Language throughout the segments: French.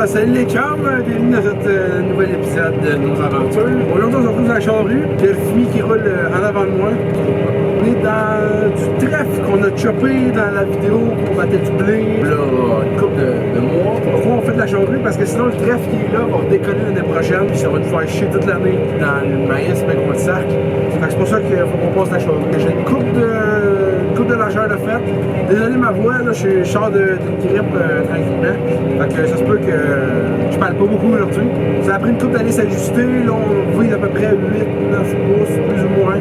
Salut les chums, bienvenue dans ce nouvel épisode de nos aventures. Aujourd'hui, on se retrouve dans la charrue. Il y a le fumier qui roule en avant de moi. On est dans du trèfle qu'on a chopé dans la vidéo qu'on battait du blé, là, une couple de mois. Pourquoi on fait de la charrue? Parce que sinon, le trèfle qui est là va décoller l'année prochaine, puis ça va nous faire chier toute l'année dans le maïs, mais qu'on le sac. C'est pour ça qu'il faut qu'on passe la charrue. J'ai une coupe de largeur de fête. Désolé ma voix, là, je sors d'une grippe tranquillement. Fait que ça se peut que je parle pas beaucoup aujourd'hui. Ça a pris une couple d'années s'ajuster. Là, on vise à peu près 8-9 pouces, plus ou moins.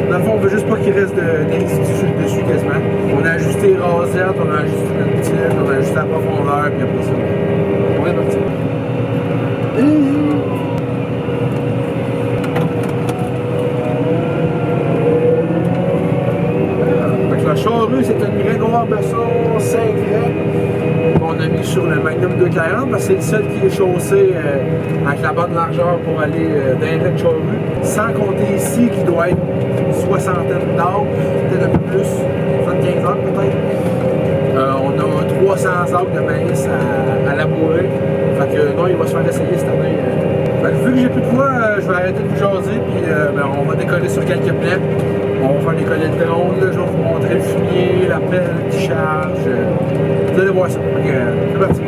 Dans le fond, on veut juste pas qu'il reste des résidus dessus quasiment. On a ajusté les rosettes, on a ajusté le titre, on a ajusté la profondeur, puis après ça, on est parti. La charrue, c'est une Grégoire Besson 5 raies qu'on a mis sur le Magnum 240 parce que c'est le seul qui est chaussé avec la bonne largeur pour aller dans les raies de charrue. Sans compter ici qui doit être une soixantaine d'arbres, peut-être un peu plus, 75 arbres peut-être. On a 300 arbres de maïs à labourer. Fait que non, il va se faire essayer cette année. Vu que j'ai plus de voix, je vais arrêter de vous jaser puis on va décoller sur quelques plans. On va faire décoller le drone, là, je vais vous montrer le fumier, la pelle qui charge. Vous allez voir ça. Ok, c'est parti.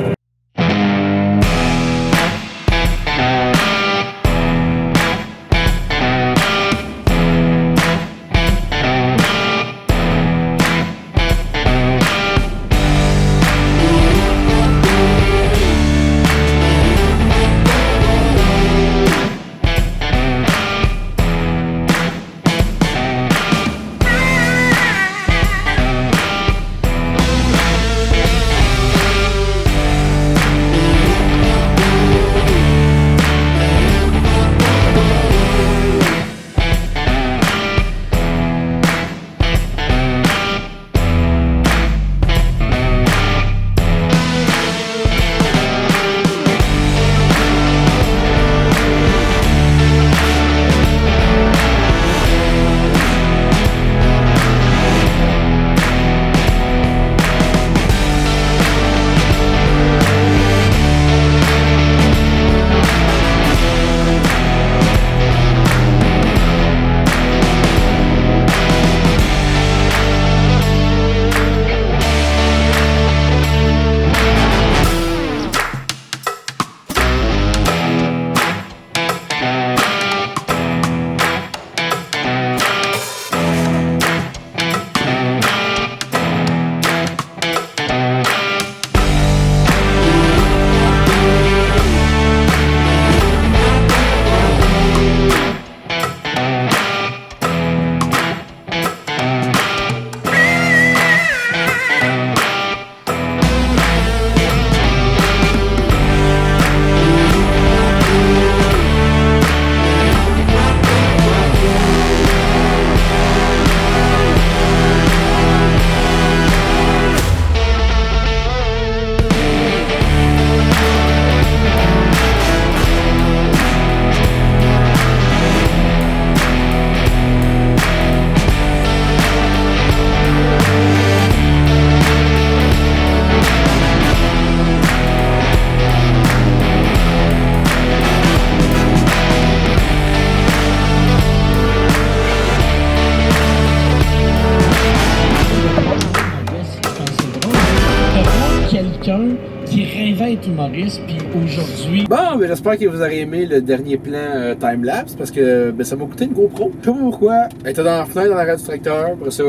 Qui rêvait être humoriste, puis aujourd'hui... Bon, ben j'espère que vous aurez aimé le dernier plan time-lapse, parce que ça m'a coûté une GoPro. Je sais pas pourquoi. Elle était dans la fenêtre, dans l'arrière du tracteur, après ça,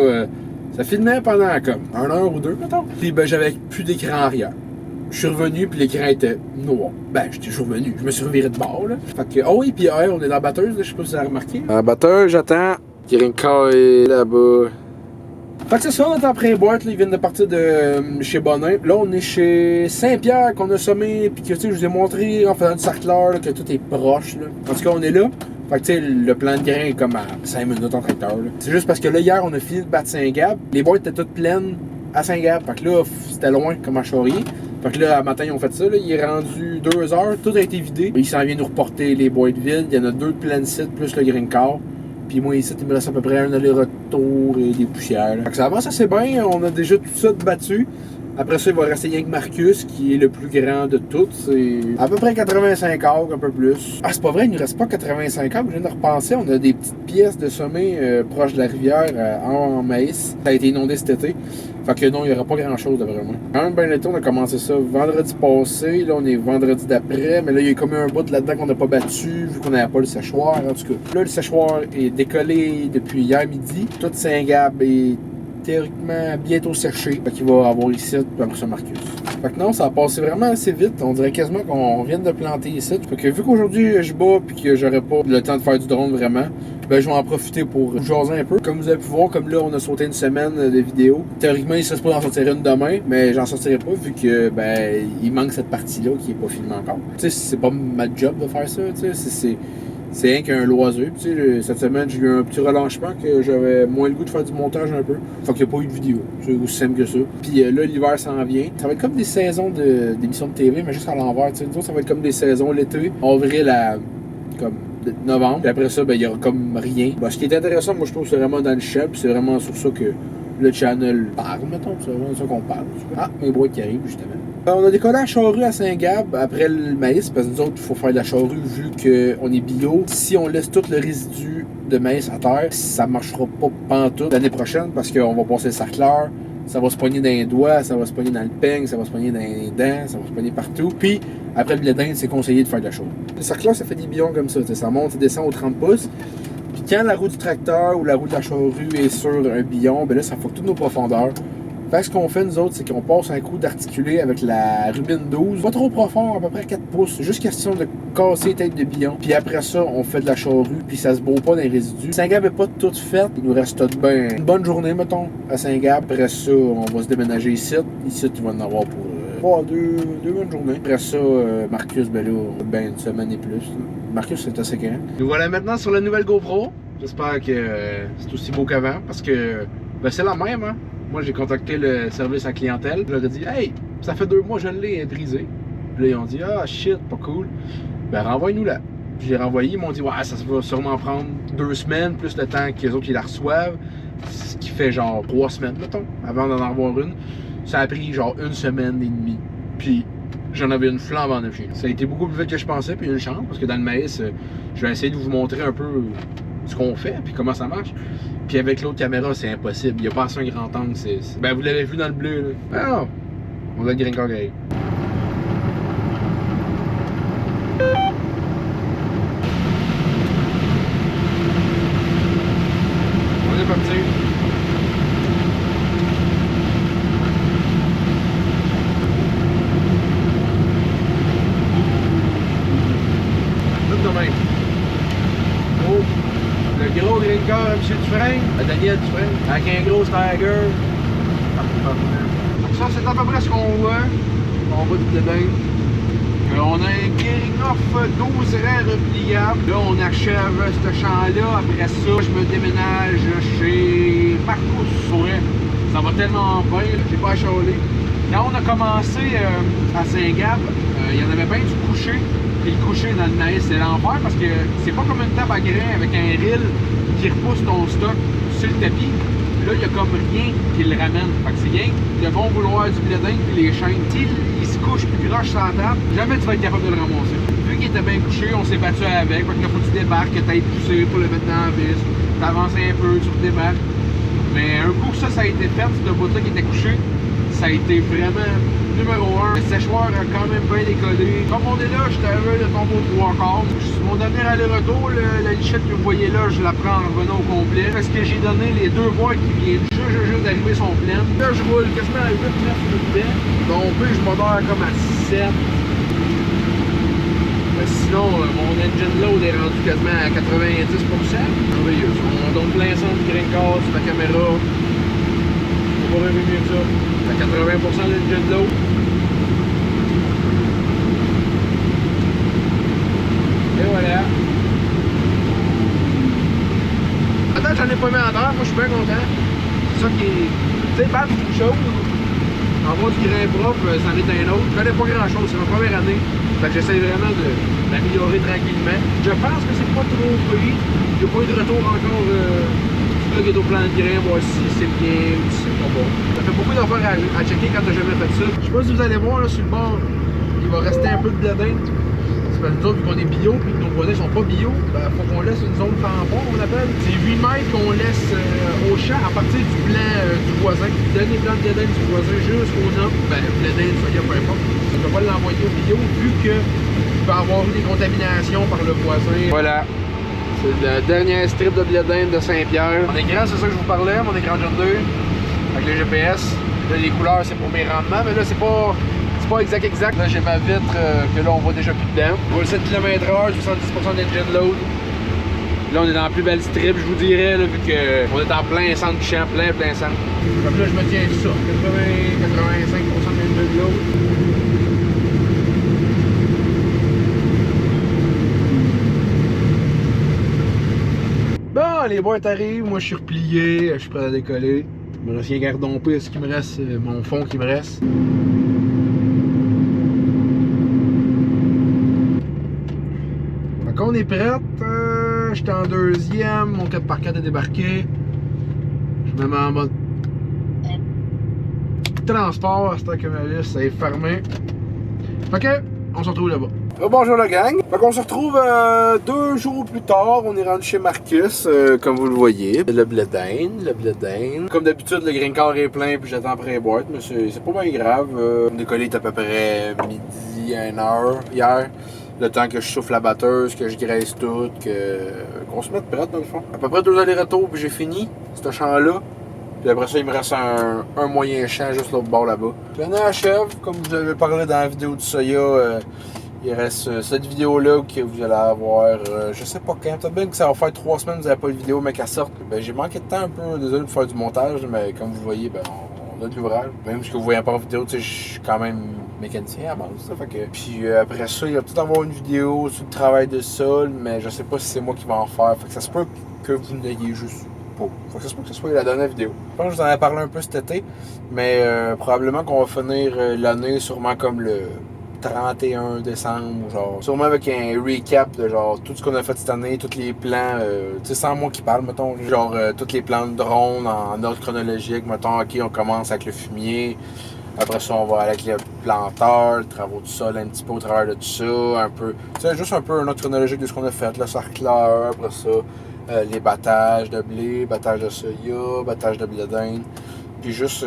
ça filmait pendant comme 1 heure ou 2, mettons. Puis j'avais plus d'écran arrière. Je suis revenu, puis l'écran était noir. Ben, j'étais toujours revenu. Je me suis reviré de bord, là. Fait que, oh oui, puis on est dans la batteuse, là, je sais pas si vous avez remarqué. Dans la batteuse, j'attends. Grinka est là-bas. Fait que c'est ça, on est en pré-boîte, ils viennent de partir de chez Bonin. Là, on est chez Saint-Pierre qu'on a sommé, puis que tu sais, je vous ai montré en faisant du sarcleur, que tout est proche, là. En tout cas, on est là. Fait que tu sais, le plan de grain est comme à 5 minutes en tracteur, là. C'est juste parce que là, hier, on a fini de battre Saint-Gab. Les boîtes étaient toutes pleines à Saint-Gab. Fait que là, c'était loin comme à Charrier. Fait que là, à matin, ils ont fait ça, là. Il est rendu 2 heures, tout a été vidé. Il s'en vient nous reporter les boîtes vides. Il y en a 2 de plein site, plus le green car. Puis moi, ici, il me reste à peu près un aller-retour et des poussières. Fait que ça avance assez bien. On a déjà tout ça battu. Après ça, il va rester rien que Marcus, qui est le plus grand de tous. C'est à peu près 85 arcs, un peu plus. Ah, c'est pas vrai, il ne reste pas 85 arcs. Je viens de repenser, on a des petites pièces de sommet proches de la rivière en maïs. Ça a été inondé cet été. Fait que non, il n'y aura pas grand-chose de vraiment. Quand même, ben l'été, on a commencé ça vendredi passé. Là, on est vendredi d'après. Mais là, il y a comme un bout là-dedans qu'on n'a pas battu, vu qu'on n'avait pas le séchoir. En tout cas, là, le séchoir est décollé depuis hier midi. Tout Saint-Gab est théoriquement bientôt séché. Fait qu'il va avoir ici, puis après ça, Marcus. Fait que non, ça a passé vraiment assez vite. On dirait quasiment qu'on vient de planter ici. Fait que vu qu'aujourd'hui, je bats puis que j'aurai pas le temps de faire du drone vraiment, ben je vais en profiter pour jaser un peu. Comme vous avez pu voir, comme là, on a sauté une semaine de vidéos. Théoriquement, il ne serait pas d'en sortir une demain, mais j'en sortirai pas vu que, ben, il manque cette partie-là qui est pas filmée encore. Tu sais, c'est pas ma job de faire ça, tu sais, c'est rien qu'un loisir. Puis, tu sais, cette semaine, j'ai eu un petit relâchement que j'avais moins le goût de faire du montage un peu. Fait qu'il n'y a pas eu de vidéo. C'est aussi simple que ça. Puis là, l'hiver s'en vient. Ça va être comme des saisons d'émissions de TV, mais juste à l'envers. Tu sais, nous autres, ça va être comme des saisons l'été. Avril à comme novembre. Puis après ça, ben, il n'y aura comme rien. Ben, ce qui est intéressant, moi, je trouve, c'est vraiment dans le shell. Puis c'est vraiment sur ça que le channel parle, mettons. C'est vraiment ça qu'on parle. Ah, mes bois qui arrivent, justement. On a décollé à charrue à Saint-Gab après le maïs, parce que nous autres, il faut faire de la charrue vu qu'on est bio. Si on laisse tout le résidu de maïs à terre, ça marchera pas pantoute l'année prochaine parce qu'on va passer le sarcleur, ça va se pogner dans les doigts, ça va se pogner dans le peigne, ça va se pogner dans les dents, ça va se pogner partout. Puis, après le blé d'Inde, c'est conseillé de faire de la charrue. Le sarcleur, ça fait des billons comme ça, ça monte et descend aux 30 pouces. Puis quand la roue du tracteur ou la roue de la charrue est sur un billon, ben là, ça fuck toutes nos profondeurs. Fait que ce qu'on fait, nous autres, c'est qu'on passe un coup d'articuler avec la rubine 12. Pas trop profond, à peu près 4 pouces. C'est juste question de casser les têtes de billon. Puis après ça, on fait de la charrue, puis ça se bourre pas dans les résidus. Saint-Gab n'est pas tout fait. Il nous reste ben, une bonne journée, mettons, à Saint-Gab. Après ça, on va se déménager ici. Ici, tu vas en avoir pour deux bonnes journées. Après ça, Marcus, ben là, ben une semaine et plus. Marcus, c'est assez grand. Nous voilà maintenant sur la nouvelle GoPro. J'espère que c'est aussi beau qu'avant, parce que ben, c'est la même, hein. Moi, j'ai contacté le service à clientèle. Je leur ai dit, hey, ça fait 2 mois que je l'ai brisé. Puis là, ils ont dit, ah shit, pas cool. Ben, renvoie-nous-la. Puis j'ai renvoyé, ils m'ont dit, ouais, ça va sûrement prendre 2 semaines, plus le temps qu'ils autres qui la reçoivent. Ce qui fait genre 3 semaines, mettons, avant d'en avoir une. Ça a pris genre 1 semaine et demie. Puis j'en avais une flambant en chez nous. Ça a été beaucoup plus vite que je pensais, puis une chance, parce que dans le maïs, je vais essayer de vous montrer un peu ce qu'on fait, puis comment ça marche. Puis avec l'autre caméra, c'est impossible. Il n'y a pas assez un grand angle. Ben, vous l'avez vu dans le bleu, là. Ah non! On a le Green Car Gay. On est parti. Tout de même. Oh! Le gros Green Car à M. Dufresne, à Daniel Dufresne, avec un gros Tiger. Ça, c'est à peu près ce qu'on voit. On va du blé. On a un Guérinoff 12 rangs repliable. Là, on achève ce champ-là. Après ça, je me déménage chez Marcus. Pour vrai, ça va tellement bien. J'ai pas à chialer. Quand on a commencé à Saint-Gab, il y en avait bien du coucher. Et le coucher dans le maïs, c'est l'enfer parce que c'est pas comme une table à grains avec un reel qui repousse ton stock sur le tapis. Là, il n'y a comme rien qui le ramène. Fait que c'est rien le bon vouloir du blé d'Inde puis les chaînes. S'il se couche plus croche sur la table, jamais tu vas être capable de le ramasser. Vu qu'il était bien couché, on s'est battu avec. Fait que là, faut que tu débarques, que tu ailles pousser pour le mettre dans la vis. Tu avances un peu, tu le débarques. Mais un coup que ça a été fait, ce bout-là qui était couché, ça a été vraiment numéro 1. Le séchoir a quand même bien décollé. Comme on est là, j'étais arrivé de tombeau 3 quarts. Mon dernier aller-retour, la lichette que vous voyez là, je la prends en revenant au complet. Parce que j'ai donné les 2 boîtes qui viennent juste d'arriver sont pleines. Là, je roule quasiment à 8-9 dedans. Donc, je modère comme à 7. Mais sinon, mon engine load est rendu quasiment à 90%. Merveilleux. On donne plein son du Green Car sur la caméra. On va rêver mieux que ça. À 80% de l'engine load. Et voilà. Attends, j'en ai pas mis en terre, moi je suis bien content. C'est ça qui est. Tu sais, battre une chose, avoir du grain propre, c'en est un autre. Je connais pas grand chose, c'est ma première année. Fait que j'essaie vraiment de m'améliorer tranquillement. Je pense que c'est pas trop pire. Il n'y a pas eu de retour encore. Là, qui est au plan de grain, voir si c'est bien ou si c'est sont bons. Ça fait beaucoup d'affaires à checker quand t'as jamais fait ça. Je sais pas si vous allez voir là sur le bord, il va rester un peu de blé d'Inde. C'est parce que nous autres, vu qu'on est bio et que nos voisins sont pas bio, ben faut qu'on laisse une zone tampon, on appelle. C'est 8 mètres qu'on laisse au champ à partir du plan du voisin. Donne les plants de blé d'Inde du voisin jusqu'au nord. Ben, blé d'Inde, soya, peu importe. On ne peut pas l'envoyer au bio vu que il peut avoir eu des contaminations par le voisin. Voilà. C'est le dernier strip de blé d'Inde de Saint-Pierre. Mon écran, c'est ça que je vous parlais, mon écran John 2 avec le GPS. Là, les couleurs, c'est pour mes rendements, mais là, c'est pas exact. Là, j'ai ma vitre que là, on voit déjà plus dedans. On voit le 7 km/h, 70% d'engine load. Là, on est dans la plus belle strip, je vous dirais, là, vu qu'on est en plein centre du champ, plein centre. Comme là, je me tiens ça, 80-85% d'engine load. Bon, les boîtes arrivent, moi je suis replié, je suis prêt à décoller. Il me reste rien qu'à redomper ce qui me reste, mon fond qui me reste. Fait qu'on est prête, j'étais en deuxième, mon 4x4 est débarqué. Je me mets en mode transport, c'est que ma liste est fermée. Ok, on se retrouve là-bas. Bonjour la gang. Fait qu'on se retrouve 2 jours plus tard. On est rendu chez Marcus, comme vous le voyez. Le blé d'Inde. Comme d'habitude, le green car est plein puis j'attends après les boîtes, mais c'est pas bien grave. Le décollé est à peu près midi, 1h hier. Le temps que je souffle la batteuse, que je graisse tout, qu'on se mette prête dans le fond. À peu près 2 allers-retours puis j'ai fini ce champ-là. Puis après ça, il me reste un moyen champ juste l'autre bord là-bas. L'année achève, comme je vous avais parlé dans la vidéo du soya. Il reste cette vidéo-là que vous allez avoir, je sais pas quand, peut-être bien que ça va faire 3 semaines que vous n'avez pas de vidéo, mais qu'elle sorte. Ben, j'ai manqué de temps un peu, désolé pour faire du montage, mais comme vous voyez, ben, on a de l'ouvrage. Même si vous voyez pas en vidéo, je suis quand même mécanicien à base. Ça, fait que... Puis après ça, il va peut-être avoir une vidéo sur le travail de sol, mais je sais pas si c'est moi qui vais en faire. Fait que ça se peut que vous n'ayez juste pas. Fait que ça se peut que ce soit la dernière vidéo. Je pense que je vous en ai parlé un peu cet été, mais probablement qu'on va finir l'année sûrement comme le 31 décembre, genre, sûrement avec un recap de genre tout ce qu'on a fait cette année, tous les plans, tu sais, sans moi qui parle, mettons, genre tous les plans de drone en ordre chronologique, mettons, ok, on commence avec le fumier, après ça on va avec le planteur, les travaux du sol un petit peu au travers de tout ça, un peu, tu sais, juste un peu un ordre chronologique de ce qu'on a fait, le sarcleur, après ça, les battages de blé, battages de soya, battages de blé d'Inde, puis juste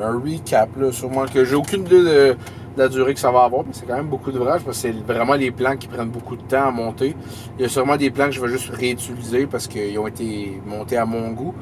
un recap, là, sûrement que j'ai aucune idée de la durée que ça va avoir, mais c'est quand même beaucoup d'ouvrage parce que c'est vraiment les plans qui prennent beaucoup de temps à monter. Il y a sûrement des plans que je vais juste réutiliser parce qu'ils ont été montés à mon goût,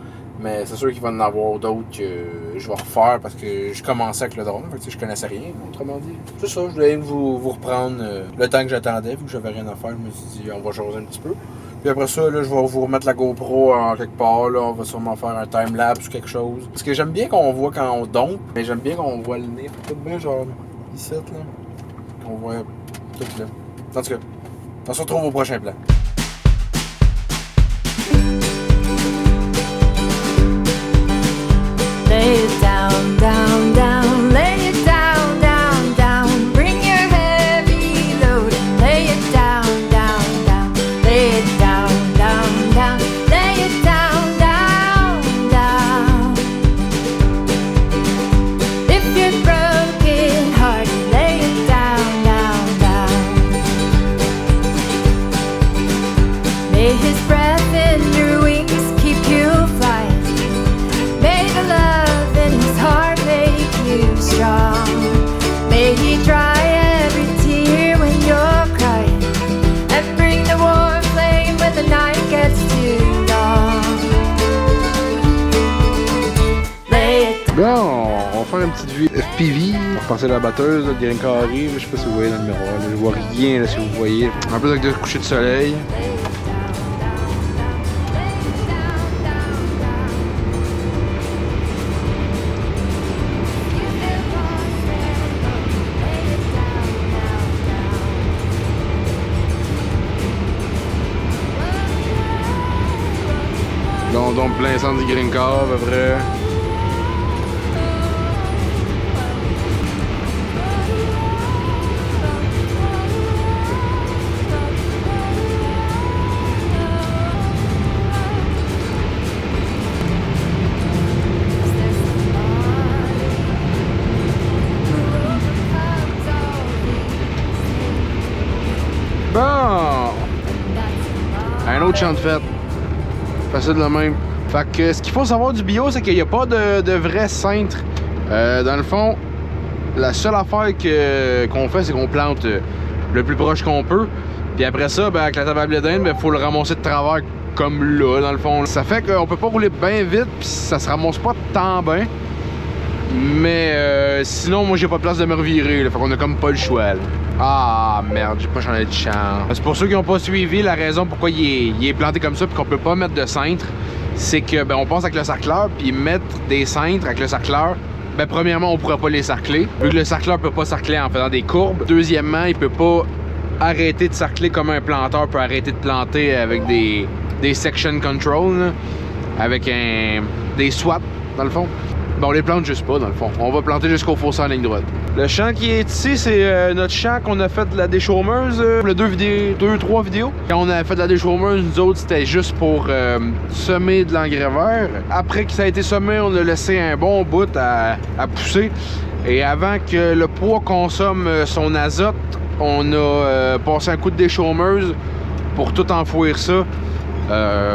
mais c'est sûr qu'il va y en avoir d'autres que je vais refaire parce que je commençais avec le drone, fait que, je connaissais rien, autrement dit. C'est ça, je voulais vous reprendre le temps que j'attendais, vu que j'avais rien à faire, je me suis dit on va jaser un petit peu. Puis après ça, là, je vais vous remettre la GoPro en quelque part, là, on va sûrement faire un time-lapse ou quelque chose. Parce que j'aime bien qu'on voit quand on dompe, mais j'aime bien qu'on voit le nez, tout bien genre ici, là, qu'on voit tout là. En tout cas, on se retrouve au prochain plan. Lay it down, down, down, lay it down, down, down. Bring your heavy load and lay it down, down, down. Lay it down, down, down, lay it down, down, down. If you're broken hearted, lay it down, down, down. May his breath in your wings keep you flying. May the love in his heart make you strong. May he dry every tear when you're crying, and bring the warm flame when the night gets too long. Lay it Bon, on va faire une petite vue FPV. On va repasser la batteuse, le green car arrive. Je sais pas si vous voyez dans le miroir. Là, je vois rien là, si vous voyez. En plus avec le coucher de soleil. Donc plein centre du green car à peu près. Un autre champ de fête. Facile de même. Fait que ce qu'il faut savoir du bio, c'est qu'il n'y a pas de vrai cintre. Dans le fond, la seule affaire qu'on fait, c'est qu'on plante le plus proche qu'on peut. Puis après ça, ben, avec la table à blé d'Inde, ben, faut le ramasser de travers comme là, dans le fond. Ça fait qu'on peut pas rouler bien vite, puis ça se ramasse pas tant bien. Mais sinon, moi, j'ai pas de place de me revirer, là, fait qu'on a comme pas le choix. Là. Ah merde, j'ai pas changé de champ. C'est pour ceux qui n'ont pas suivi, la raison pourquoi il est planté comme ça puis qu'on peut pas mettre de cintre, c'est que ben, on passe avec le sarcleur, puis mettre des cintres avec le sarcleur, ben premièrement, on pourra pas les sarcler, vu que le sarcleur peut pas sarcler en faisant des courbes. Deuxièmement, il peut pas arrêter de sarcler comme un planteur peut arrêter de planter avec des section control, là, avec des swaps, dans le fond. Ben, on les plante juste pas, dans le fond. On va planter jusqu'au fossé en ligne droite. Le champ qui est ici, c'est notre champ qu'on a fait de la déchaumeuse. Le 2-3 vidéos. Quand on a fait de la déchaumeuse, nous autres, c'était juste pour semer de l'engrais vert. Après que ça a été semé, on a laissé un bon bout à pousser. Et avant que le pois consomme son azote, on a passé un coup de déchaumeuse pour tout enfouir ça.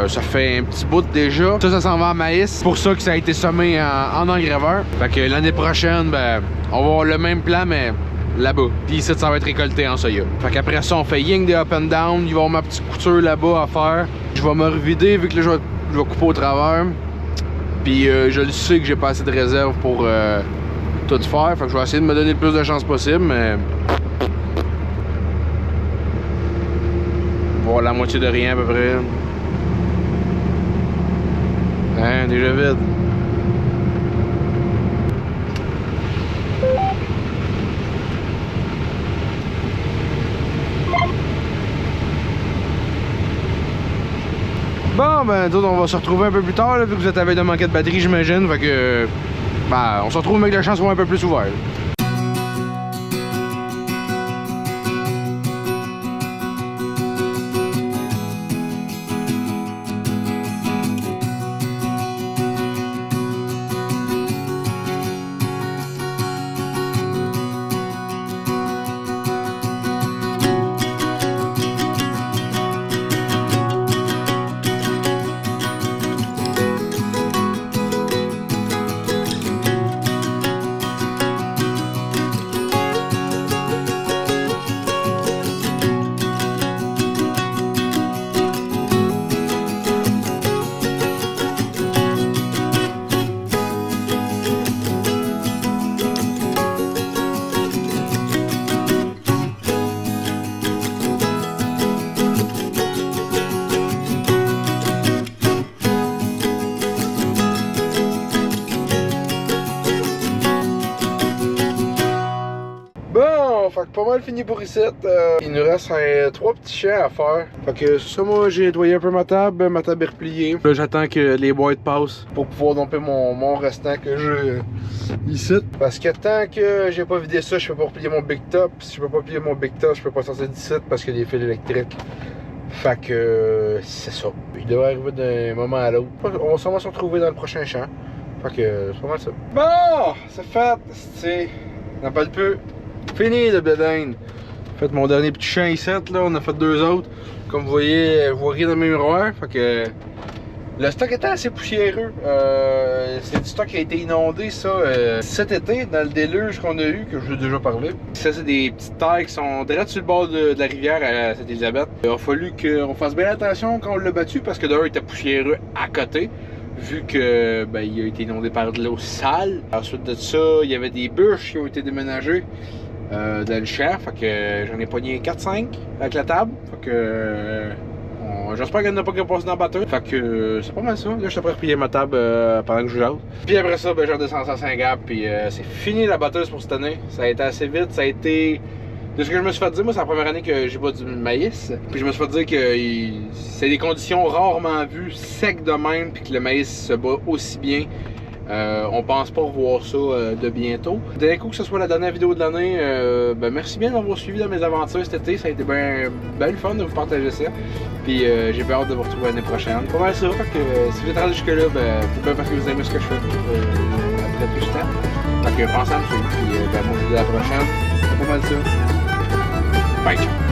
Ça fait un petit bout déjà. Ça s'en va en maïs. C'est pour ça que ça a été semé en engrais vert. Fait que l'année prochaine, ben, on va avoir le même plan, mais là-bas. Puis ici, ça va être récolté en soya. Fait qu'après ça, on fait ying des up and down. Il va y avoir ma petite couture là-bas à faire. Je vais me revider vu que là, je vais couper au travers. Puis je le sais que j'ai pas assez de réserve pour tout faire. Fait que je vais essayer de me donner le plus de chance possible, mais... on va avoir la moitié de rien à peu près. Hein, déjà vide. Bon, ben, d'autres, on va se retrouver un peu plus tard, là, vu que vous êtes avec de manquer de batterie, j'imagine. Fait que, ben, on se retrouve avec les champs sont un peu plus ouverts. Fait que pas mal fini pour ici. Il nous reste 3 petits champs à faire. Fait que ça, moi, j'ai nettoyé un peu ma table est repliée. Là, j'attends que les boîtes passent pour pouvoir domper mon restant que j'ai ici. Parce que tant que j'ai pas vidé ça, je peux pas replier mon big top. Si je peux pas plier mon big top, je peux pas sortir d'ici parce qu'il y a des fils électriques. Fait que c'est ça. Il devrait arriver d'un moment à l'autre. On va sûrement se retrouver dans le prochain champ. Fait que c'est pas mal ça. Bon, c'est fait. C'est... on n'a pas le peu. Fini le blé d'Inde. J'ai fait mon dernier petit champ ici, là, on a fait 2 autres. Comme vous voyez, je vois rien dans mes miroirs. Fait que le stock était assez poussiéreux. C'est du stock qui a été inondé ça cet été dans le déluge qu'on a eu, que je vous ai déjà parlé. Ça, c'est des petites terres qui sont direct sur le bord de la rivière à Sainte-Élisabeth. Il a fallu qu'on fasse bien attention quand on l'a battu parce que d'un, il était poussiéreux à côté. Vu que ben, il a été inondé par de l'eau sale. Ensuite de ça, il y avait des bûches qui ont été déménagées dans le champ. Fait que j'en ai pogné 4-5 avec la table. Fait que j'espère qu'elle n'a pas passé dans la batteuse. Fait que c'est pas mal ça. Là, je suis prêt à replier ma table pendant que je jase. Puis après ça, ben, je redescends à Saint-Gab. Puis c'est fini la batteuse pour cette année. Ça a été assez vite. Ça a été... de ce que je me suis fait dire, moi, c'est la première année que j'ai pas du maïs. Puis je me suis fait dire que c'est des conditions rarement vues, sec de même, puis que le maïs se bat aussi bien. On pense pas revoir ça de bientôt. D'un coup que ce soit la dernière vidéo de l'année, ben merci bien de m'avoir suivi dans mes aventures cet été. Ça a été bien le fun de vous partager ça. Puis j'ai bien hâte de vous retrouver l'année prochaine. Pas mal ça, fait que si vous êtes rendu jusque là, ben c'est bien parce que vous aimez ce que je fais après tout ce temps. Fait que pensez à me suivre. Puis ben moi je vous dis à la prochaine. C'est pas mal ça. Bye.